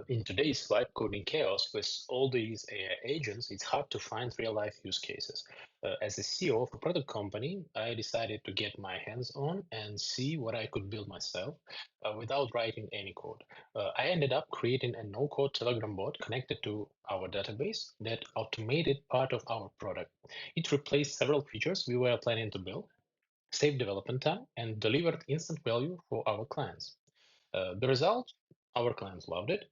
In today's live coding chaos with all these AI agents, it's hard to find real-life use cases. As a CEO of a product company, I decided to get my hands on and see what I could build myself without writing any code. I ended up creating a no-code Telegram bot connected to our database that automated part of our product. It replaced several features we were planning to build, saved development time, and delivered instant value for our clients. The result, our clients loved it.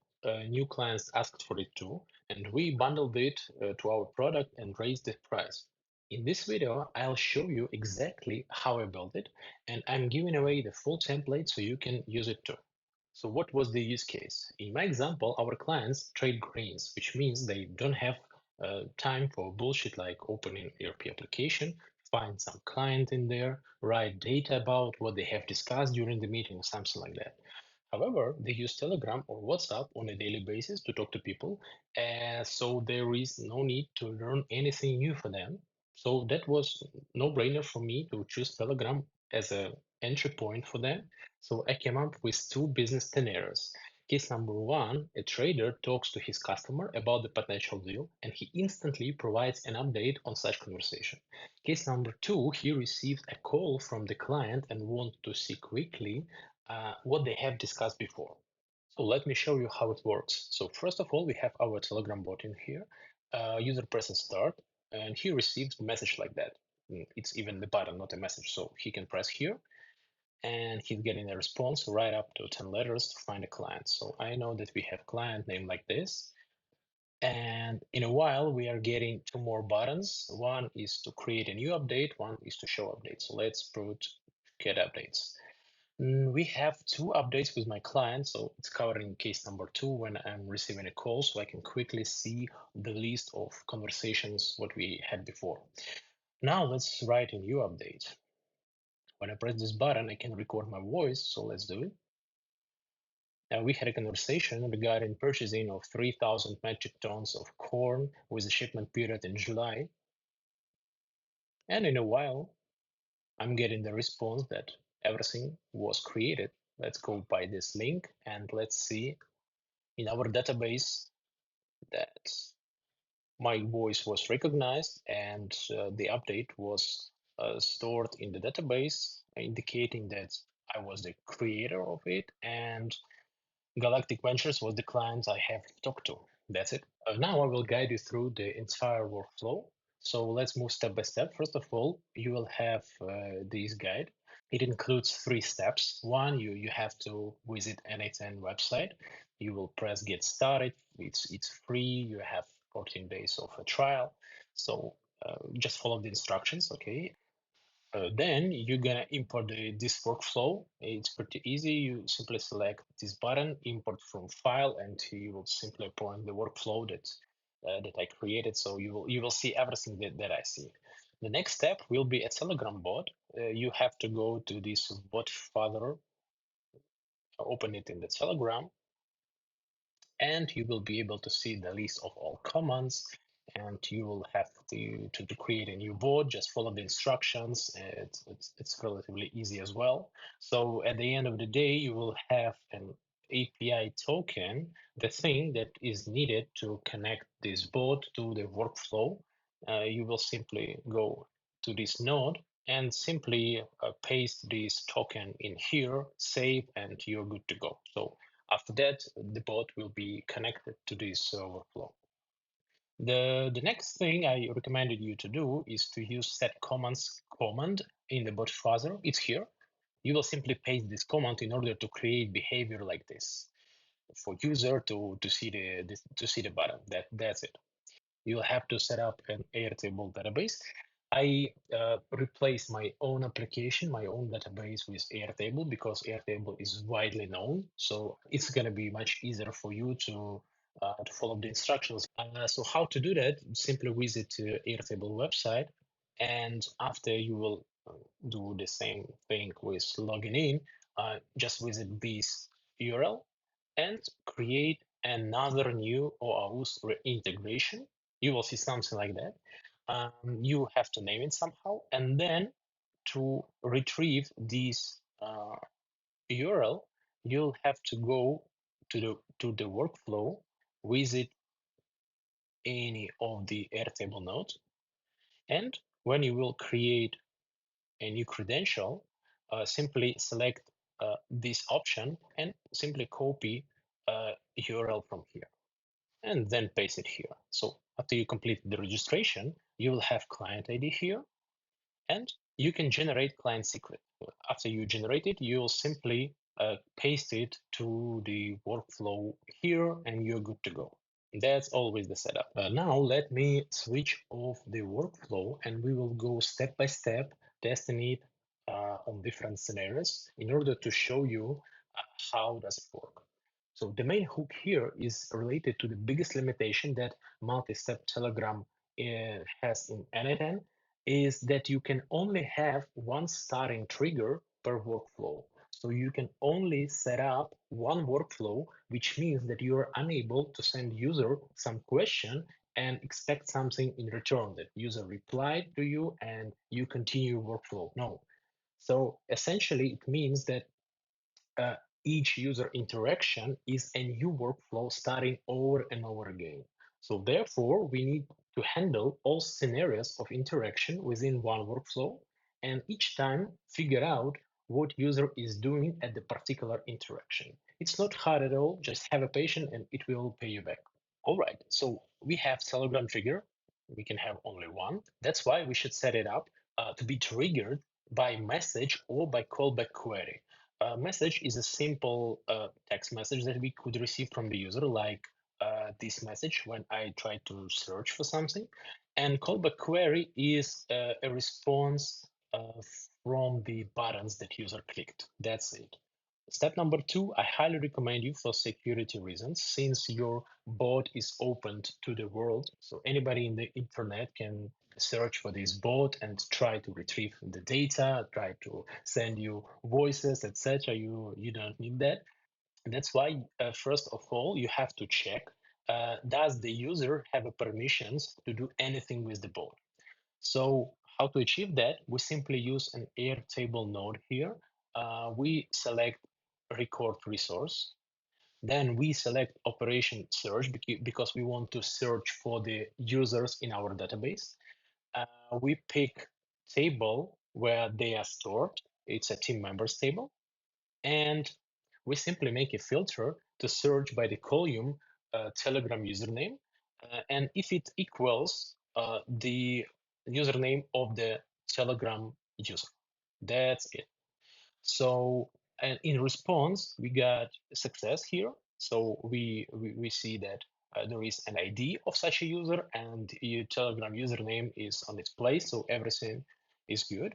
New clients asked for it too, and we bundled it to our product and raised the price. In this video, I'll show you exactly how I built it, and I'm giving away the full template so you can use it too. So what was the use case? In my example, our clients trade grains, which means they don't have time for bullshit like opening ERP application, find some client in there, write data about what they have discussed during the meeting, something like that. However, they use Telegram or WhatsApp on a daily basis to talk to people, so there is no need to learn anything new for them. So that was no-brainer for me to choose Telegram as a entry point for them. So I came up with two business scenarios. Case number one, a trader talks to his customer about the potential deal, and he instantly provides an update on such conversation. Case number two, he receives a call from the client and wants to see quickly what they have discussed before. So let me show you how it works. So first of all, we have our Telegram bot in here. User presses start, and he receives a message like that. It's even the button, not a message. So he can press here, and he's getting a response right up to 10 letters to find a client. So I know that we have client name like this. And in a while, we are getting two more buttons. One is to create a new update, one is to show updates. So let's put get updates. We have two updates with my client, so it's covering case number two when I'm receiving a call, so I can quickly see the list of conversations what we had before. Now let's write a new update. When I press this button, I can record my voice, so let's do it. Now we had a conversation regarding purchasing of 3,000 metric tons of corn with a shipment period in July. And in a while, I'm getting the response that everything was created. Let's go by this link and let's see in our database that my voice was recognized and the update was stored in the database, indicating that I was the creator of it and Galactic Ventures was the client I have talked to. That's it. Now I will guide you through the entire workflow. So let's move step by step. First of all, you will have this guide. It includes three steps. One, you have to visit N8N website. You will press get started. It's free. You have 14 days of a trial. So just follow the instructions, okay? Then you're gonna import this workflow. It's pretty easy. You simply select this button, import from file, and you will simply point the workflow that I created. So you will see everything that I see. The next step will be a Telegram bot. You have to go to this bot father, open it in the Telegram, and you will be able to see the list of all commands, and you will have to create a new board. Just follow the instructions. It's relatively easy as well. So at the end of the day, you will have an API token, the thing that is needed to connect this board to the workflow. You will simply go to this node and simply paste this token in here, save, and you're good to go. So after that, the bot will be connected to this workflow. The next thing I recommended you to do is to use set commands command in the bot fuzzer. It's here. You will simply paste this command in order to create behavior like this for user to see the button. That's it. You'll have to set up an Airtable database. I replaced my own application, my own database with Airtable because Airtable is widely known. So it's going to be much easier for you to follow the instructions. So how to do that? Simply visit Airtable website, and after you will do the same thing with logging in, just visit this URL and create another new OAuth integration. You will see something like that. You have to name it somehow, and then to retrieve this URL, you'll have to go to the workflow, visit any of the Airtable nodes, and when you will create a new credential, simply select this option and simply copy URL from here and then paste it here. So after you complete the registration, you will have client ID here, and you can generate client secret. After you generate it, you'll simply paste it to the workflow here, and you're good to go. That's always the setup. Now let me switch off the workflow, and we will go step by step, testing it on different scenarios in order to show you how does it work. So the main hook here is related to the biggest limitation that multi-step Telegram has in n8n, is that you can only have one starting trigger per workflow. So you can only set up one workflow, which means that you are unable to send user some question and expect something in return, that user replied to you and you continue workflow. No. So essentially it means that uh, each user interaction is a new workflow starting over and over again. So therefore, we need to handle all scenarios of interaction within one workflow, and each time figure out what user is doing at the particular interaction. It's not hard at all, just have a patient and it will pay you back. All right, so we have Telegram trigger. We can have only one. That's why we should set it up to be triggered by message or by callback query. A message is a simple text message that we could receive from the user, like this message when I try to search for something. And callback query is a response from the buttons that user clicked. That's it. Step number two, I highly recommend you for security reasons, since your bot is opened to the world. So anybody in the internet can search for this bot and try to retrieve the data, try to send you voices, etc. You don't need that. And that's why, first of all, you have to check, does the user have a permissions to do anything with the bot? So how to achieve that? We simply use an Airtable node here. We select record resource. Then we select operation search because we want to search for the users in our database. We pick table where they are stored. It's a team members table. And we simply make a filter to search by the column Telegram username. And if it equals the username of the Telegram user, that's it. So, and in response, we got success here. So we see that there is an ID of such a user and your Telegram username is on its place. So everything is good.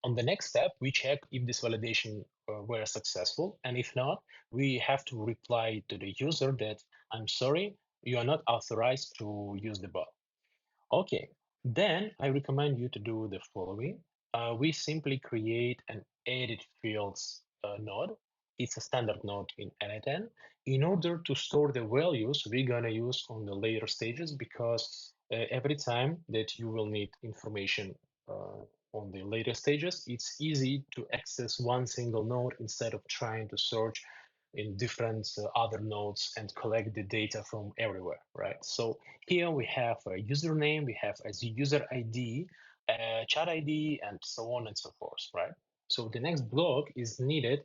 On the next step, we check if this validation were successful. And if not, we have to reply to the user that I'm sorry, you are not authorized to use the bot. Okay, then I recommend you to do the following. We simply create an edit fields node. It's a standard node in n8n in order to store the values we're gonna use on the later stages, because every time that you will need information on the later stages, it's easy to access one single node instead of trying to search in different other nodes and collect the data from everywhere, right? So here we have a username, we have as user ID, chat ID, and so on and so forth, right? So the next block is needed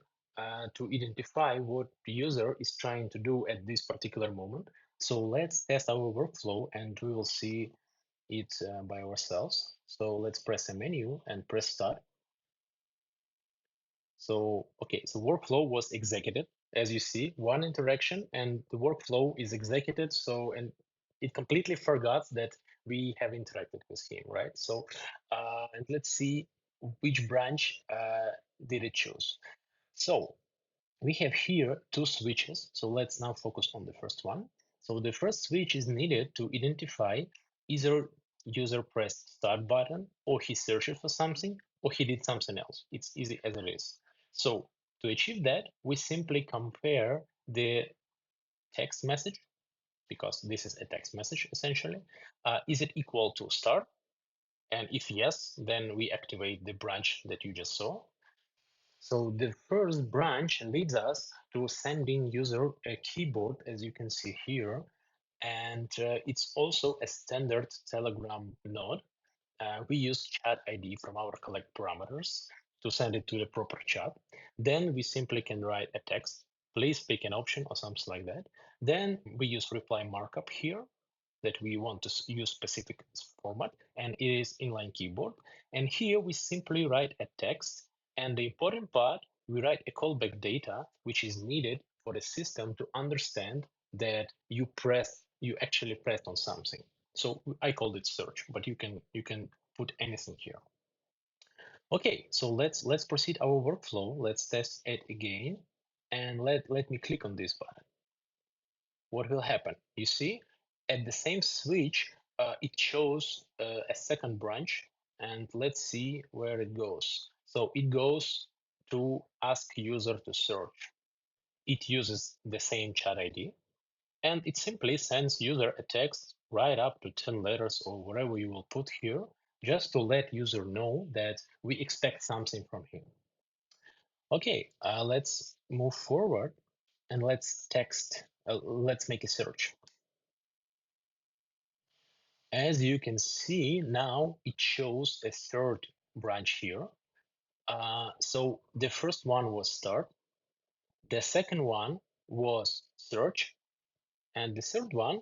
to identify what the user is trying to do at this particular moment. So let's test our workflow and we will see it by ourselves. So let's press a menu and press start. So, okay, so workflow was executed. As you see, one interaction and the workflow is executed. So, and it completely forgot that we have interacted with him, right? So, and let's see which branch did it choose. So we have here two switches. So let's now focus on the first one. So the first switch is needed to identify either user pressed start button or he searched for something or he did something else. It's easy as it is. So to achieve that, we simply compare the text message, because this is a text message essentially. Is it equal to start? And if yes, then we activate the branch that you just saw. So the first branch leads us to sending user a keyboard, as you can see here, and it's also a standard Telegram node. We use chat ID from our collect parameters to send it to the proper chat. Then we simply can write a text, please pick an option or something like that. Then we use reply markup here that we want to use specific format, and it is inline keyboard. And here we simply write a text, and the important part, we write a callback data, which is needed for the system to understand that you actually pressed on something. So I called it search, but you can put anything here. Okay, so let's proceed our workflow. Let's test it again, and let me click on this button. What will happen? You see, at the same switch, it shows a second branch, and let's see where it goes. So it goes to ask user to search. It uses the same chat ID, and it simply sends user a text right up to 10 letters or whatever you will put here, just to let user know that we expect something from him. Okay, let's move forward and let's make a search. As you can see now, it shows a third branch here. So the first one was start, the second one was search, and the third one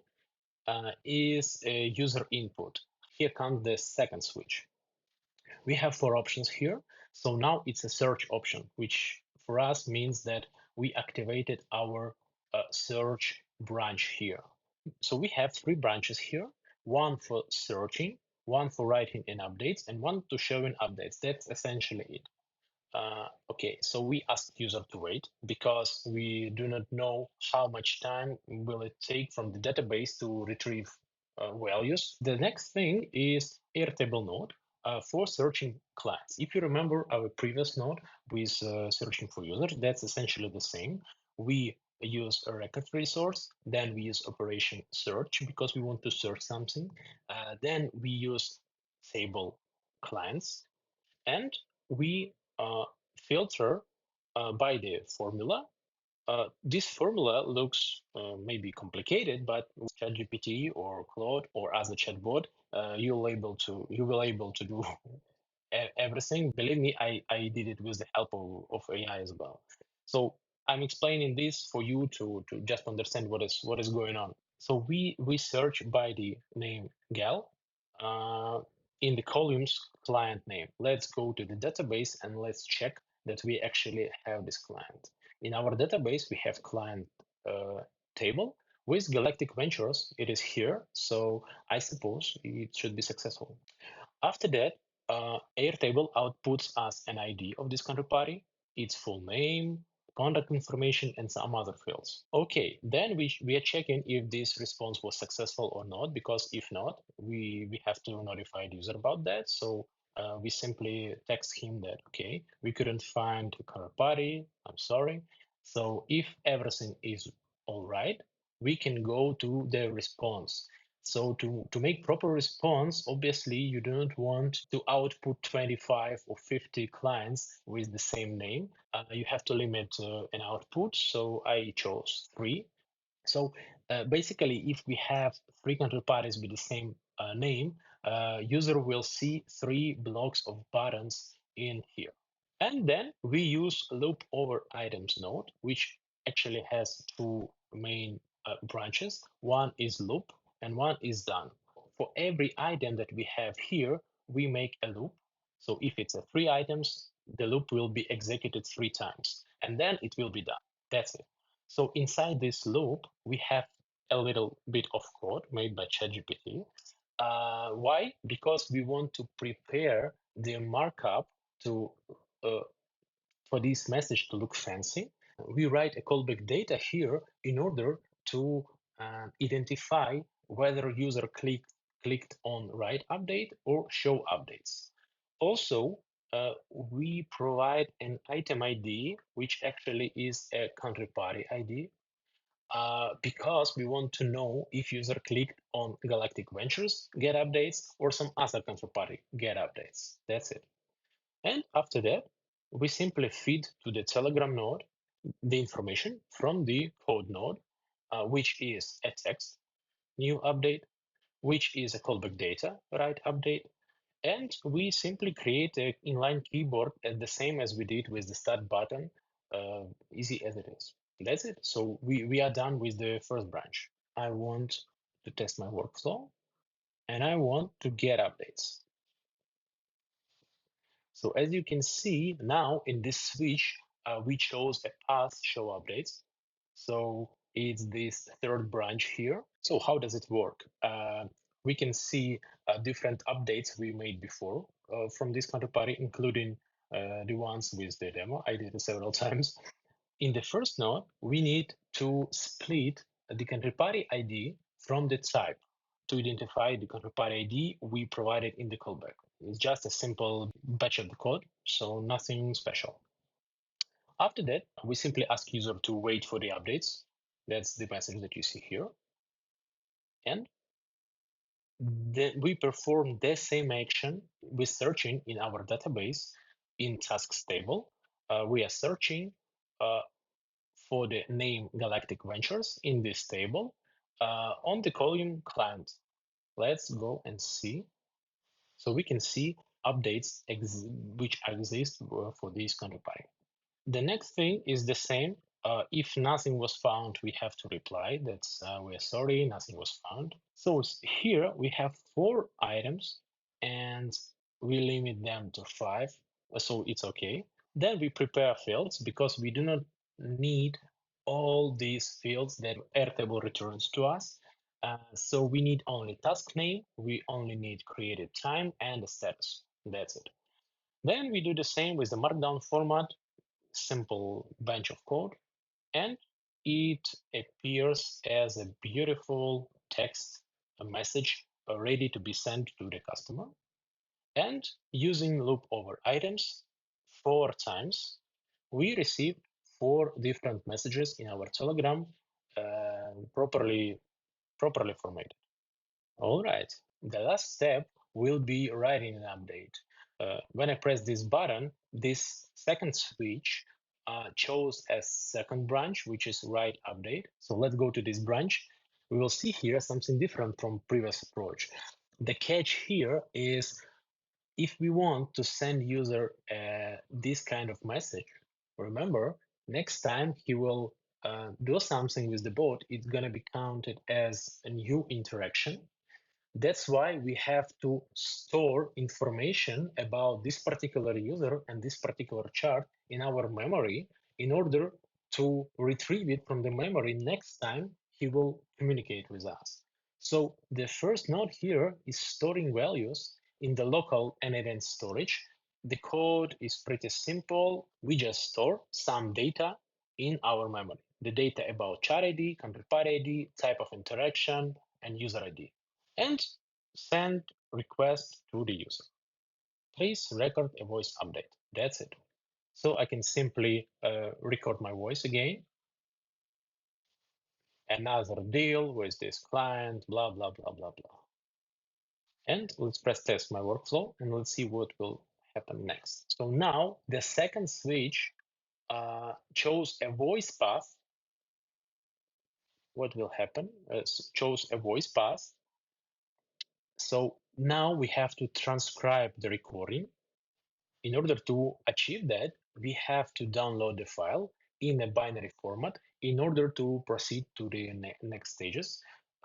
is a user input. Here comes the second switch. We have four options here. So now it's a search option, which for us means that we activated our search branch here. So we have three branches here, one for searching, one for writing in updates, and one to showing updates. That's essentially it. Okay, so we ask user to wait because we do not know how much time will it take from the database to retrieve values. The next thing is Airtable node for searching clients. If you remember our previous node with searching for users, that's essentially the same. We use a record resource, then we use operation search because we want to search something. Then we use table clients, and we filter by the formula. This formula looks maybe complicated, but with ChatGPT or Claude or as a chatbot, you will able to do everything. Believe me, I did it with the help of AI as well. So I'm explaining this for you to just understand what is going on. So we search by the name gal uh, in the columns client name. Let's go to the database and let's check that we actually have this client. In our database, we have client table with Galactic Ventures. It is here, so I suppose it should be successful. After that, Airtable outputs us an ID of this counterparty, its full name, contact information, and some other fields. Okay, then we are checking if this response was successful or not, because if not, we have to notify the user about that. So we simply text him that, okay, we couldn't find the counterparty, I'm sorry. So if everything is all right, we can go to the response. So to make proper response, obviously you don't want to output 25 or 50 clients with the same name. You have to limit an output. So I chose three. So basically, if we have three counterparties with the same name, user will see three blocks of buttons in here. And then we use loop over items node, which actually has two main branches. One is loop and one is done. For every item that we have here, we make a loop. So if it's a three items, the loop will be executed three times, and then it will be done. That's it. So inside this loop, we have a little bit of code made by ChatGPT. Why? Because we want to prepare the markup to uh, for this message to look fancy. We write a callback data here in order to identify whether user clicked on write update or show updates. Also, we provide an item ID, which actually is a counterparty ID, because we want to know if user clicked on Galactic Ventures get updates or some other counterparty get updates. That's it. And after that, we simply feed to the Telegram node the information from the code node, which is a text new update, which is a callback data write update, and we simply create an inline keyboard as the same as we did with the start button, easy as it is. That's it. So we are done with the first branch. I want to test my workflow and I want to get updates. So as you can see now in this switch, we chose a path show updates. So it's this third branch here. So how does it work? We can see different updates we made before from this counterparty, including the ones with the demo. I did it several times. In the first node, we need to split the counterparty ID from the type to identify the counterparty ID we provided in the callback. It's just a simple batch of the code, so nothing special. After that, we simply ask user to wait for the updates. That's the message that you see here. And then we perform the same action with searching in our database in tasks table. We are searching for the name Galactic Ventures in this table on the column client. Let's go and see. So we can see updates which exist for this counterparty. The next thing is the same. If nothing was found, we have to reply. That's we're sorry, nothing was found. So here we have 4 items and we limit them to 5. So it's okay. Then we prepare fields because we do not need all these fields that Airtable returns to us. So we need only task name, we only need created time and the status. That's it. Then we do the same with the markdown format, simple bunch of code, and it appears as a beautiful text, a message ready to be sent to the customer. And using loop over items 4 times, we received 4 different messages in our Telegram properly formatted. All right, the last step will be writing an update. When I press this button, this second switch chose a second branch, which is write update. So let's go to this branch. We will see here something different from previous approach. The catch here is if we want to send user this kind of message, remember, next time he will do something with the bot, it's going to be counted as a new interaction. That's why we have to store information about this particular user and this particular chart in our memory in order to retrieve it from the memory next time he will communicate with us. So the first node here is storing values in the local and event storage. The code is pretty simple. We just store some data in our memory. The data about chart ID, counterpart ID, type of interaction, and user ID, and send request to the user. Please record a voice update. That's it. So I can simply record my voice again. Another deal with this client, blah, blah, blah, blah, blah. And let's press test my workflow and let's see what will happen next. So now the second switch chose a voice path. What will happen? Chose a voice path. So now we have to transcribe the recording. In order to achieve that, we have to download the file in a binary format in order to proceed to the next stages.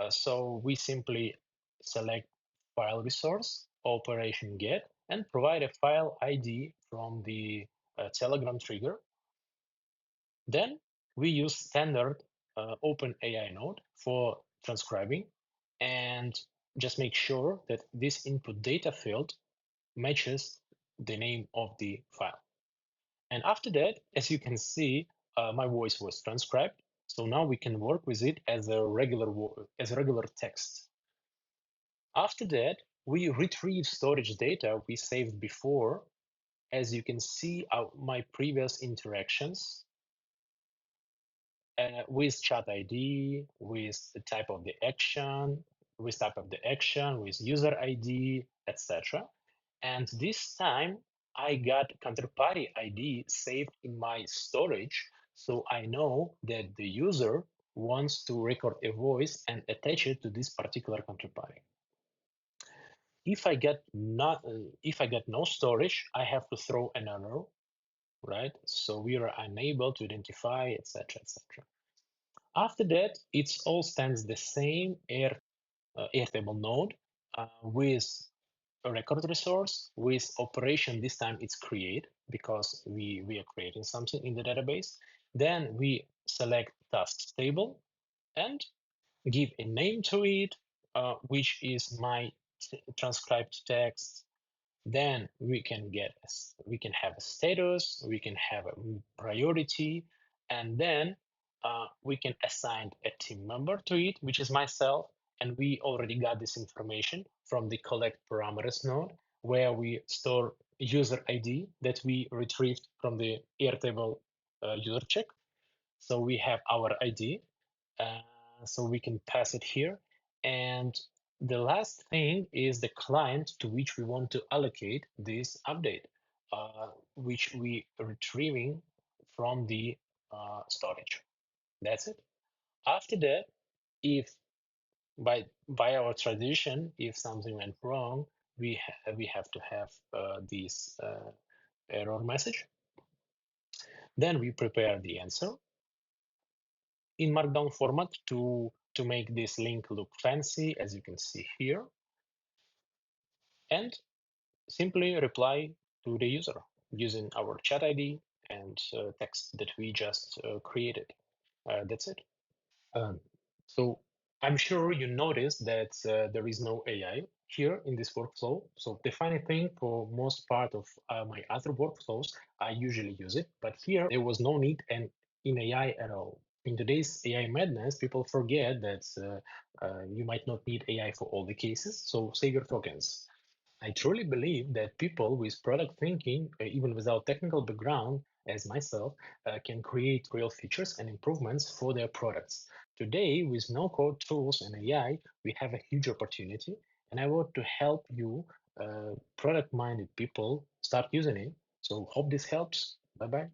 So we simply select file resource, operation get, and provide a file ID from the Telegram trigger. Then we use standard OpenAI node for transcribing, and just make sure that this input data field matches the name of the file. And after that, as you can see, my voice was transcribed. So now we can work with it as a regular text. After that, we retrieve storage data we saved before. As you can see, my previous interactions with chat ID, with the type of the action, with user ID, etc. And this time I got counterparty ID saved in my storage, so I know that the user wants to record a voice and attach it to this particular counterparty. If I get no storage, I have to throw an error, right? So we are unable to identify, etc., etc. After that, it all stands the same Airtable node with a record resource with operation. This time it's create because we are creating something in the database. Then we select tasks table and give a name to it, which is my transcribed text. Then we can have a status, we can have a priority, and then we can assign a team member to it, which is myself. And we already got this information from the collect parameters node, where we store user ID that we retrieved from the Airtable user check. So we have our ID, so we can pass it here. And the last thing is the client to which we want to allocate this update, which we retrieving from the storage. That's it. After that, if by our tradition, if something went wrong, we have to have this error message. Then we prepare the answer in Markdown format to make this link look fancy, as you can see here, and simply reply to the user using our chat ID and text that we just created. That's it. Um, so I'm sure you noticed that there is no AI here in this workflow. So the funny thing, for most part of my other workflows, I usually use it, but here there was no need and in AI at all. In today's AI madness, people forget that you might not need AI for all the cases. So save your tokens. I truly believe that people with product thinking, even without technical background, as myself, can create real features and improvements for their products. Today, with no code tools and AI, we have a huge opportunity, and I want to help you, product minded people, start using it. So, hope this helps. Bye bye.